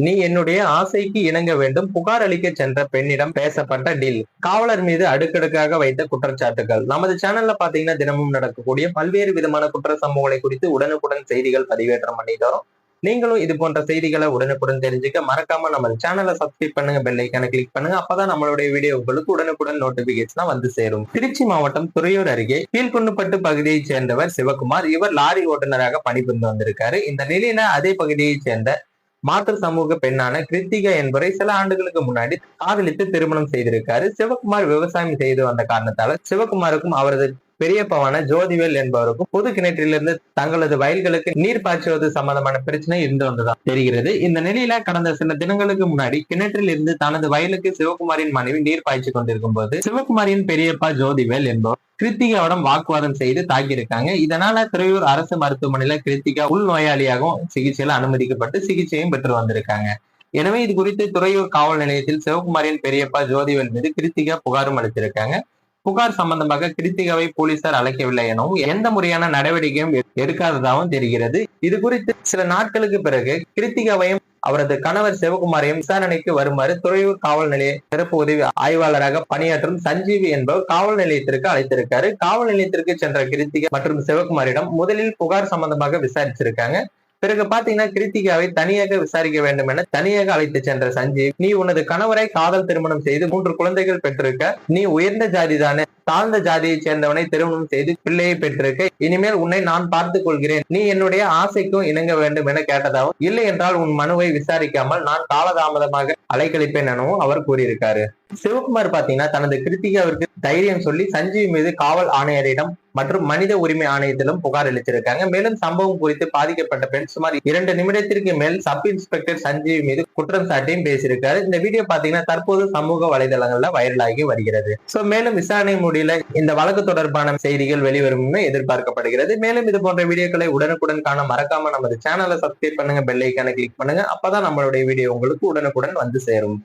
நீ என்னுடைய ஆசைக்கு இணங்க வேண்டும். புகார் அளிக்க சென்ற பெண்ணிடம் பேசப்பட்ட டீல். காவலர் மீது அடுக்கடுக்காக வைத்த குற்றச்சாட்டுகள். நமது சேனல்ல பாத்தீங்கன்னா தினமும் நடக்கக்கூடிய பல்வேறு விதமான குற்ற சம்பவங்களை குறித்து உடனுக்குடன் செய்திகள் பதிவேற்றம் பண்ணிட்டு வரோம். நீங்களும் இது போன்ற செய்திகளை உடனுக்குடன் தெரிஞ்சுக்க மறக்காம நம்ம சேனலை சப்ஸ்கிரைப் பண்ணுங்க, பெல் ஐக்கானை கிளிக் பண்ணுங்க. அப்பதான் நம்மளுடைய வீடியோ உங்களுக்கு உடனுக்குடன் நோட்டிபிகேஷன் வந்து சேரும். திருச்சி மாவட்டம் துறையூர் அருகே கீழ்குன்னுப்பட்டு பகுதியைச் சேர்ந்தவர் சிவகுமார். இவர் லாரி ஓட்டுநராக பணிபுரிந்து வந்திருக்காரு. இந்த நிலையில அதே பகுதியைச் சேர்ந்த மாற்று சமூக பெண்ணான கிருத்திகா என்பவரை சில ஆண்டுகளுக்கு முன்னாடி காதலித்து திருமணம் செய்திருக்காரு. சிவகுமார் விவசாயம் செய்து வந்த காரணத்தால சிவகுமாருக்கும் அவரது பெரியப்பவான ஜோதிவேல் என்பவருக்கும் பொது கிணற்றிலிருந்து தங்களது வயல்களுக்கு நீர் பாய்ச்சுவது சம்பந்தமான பிரச்சனை இருந்து வந்ததாக தெரிகிறது. இந்த நிலையில கடந்த சில தினங்களுக்கு முன்னாடி கிணற்றில் இருந்து தனது வயலுக்கு சிவகுமாரின் மனைவி நீர் பாய்ச்சி கொண்டிருக்கும் போது சிவகுமாரின் பெரியப்பா ஜோதிவேல் என்பவர் கிருத்திகாவிடம் வாக்குவாதம் செய்து தாக்கியிருக்காங்க. இதனால துறையூர் அரசு மருத்துவமனையில கிருத்திகா உள் நோயாளியாகவும் சிகிச்சையில அனுமதிக்கப்பட்டு சிகிச்சையும் பெற்று வந்திருக்காங்க. எனவே இது குறித்து துறையூர் காவல் நிலையத்தில் சிவகுமாரின் பெரியப்பா ஜோதிவேல் மீது கிருத்திகா புகாரும் அளித்திருக்காங்க. புகார் சம்பந்தமாக கிருத்திகாவை போலீசார் அழைக்கவில்லை எனவும் எந்த முறையான நடவடிக்கையும் எடுக்காததாகவும் தெரிகிறது. இது குறித்து சில நாட்களுக்கு பிறகு கிருத்திகாவையும் அவரது கணவர் சிவகுமாரையும் விசாரணைக்கு வருமாறு துறையூர் காவல் நிலைய சிறப்பு உதவி ஆய்வாளராக பணியாற்றும் சஞ்சீவி என்பவர் காவல் நிலையத்திற்கு அழைத்திருக்காரு. காவல் நிலையத்திற்கு சென்ற கிருத்திகா மற்றும் சிவகுமாரிடம் முதலில் புகார் சம்பந்தமாக விசாரிச்சிருக்காங்க. பிறகு பாத்தீங்கன்னா கிருத்திகாவை தனியாக விசாரிக்க வேண்டும் என தனியாக அழைத்து சென்ற சஞ்சீவ், நீ உனது கணவரை காதல் திருமணம் செய்து 3 குழந்தைகள் பெற்றிருக்க, நீ உயர்ந்த ஜாதிதானே, தாழ்ந்த ஜாதியை சேர்ந்தவனை திருமணம் செய்து பிள்ளையை பெற்றிருக்க, இனிமேல் உன்னை நான் பார்த்துக் கொள்கிறேன், நீ என்னுடைய ஆசைக்கும் இணங்க வேண்டும் என கேட்டதாகவும், இல்லை என்றால் உன் மனுவை விசாரிக்காமல் நான் காலதாமதமாக அலைக்கழிப்பேன் எனவும் அவர் கூறியிருக்காரு. சிவகுமார் பாத்தீங்கன்னா தனது கிருத்திகாவிற்கு தைரியம் சொல்லி சஞ்சீவ் மீது காவல் ஆணையரிடம் மற்றும் மனித உரிமை ஆணையத்திலும் புகார் அளித்திருக்காங்க. மேலும் சம்பவம் குறித்து பாதிக்கப்பட்ட பெண் சுமார் 2 நிமிடத்திற்கு மேல் சப் இன்ஸ்பெக்டர் சஞ்சீவ் மீது குற்றம் சாட்டியும் பேசியிருக்காரு. இந்த வீடியோ பாத்தீங்கன்னா தற்போது சமூக வலைதளங்கள்ல வைரலாகி வருகிறது. மேலும் விசாரணை முடியல இந்த வழக்கு தொடர்பான செய்திகள் வெளிவரும் எதிர்பார்க்கப்படுகிறது. மேலும் இது போன்ற வீடியோக்களை உடனுக்குடன் காண மறக்காம நமது சேனலை சப்ஸ்கிரைப் பண்ணுங்க, பெல் ஐக்கானை கிளிக் பண்ணுங்க. அப்பதான் நம்மளுடைய வீடியோ உங்களுக்கு உடனுக்குடன் வந்து சேரும்.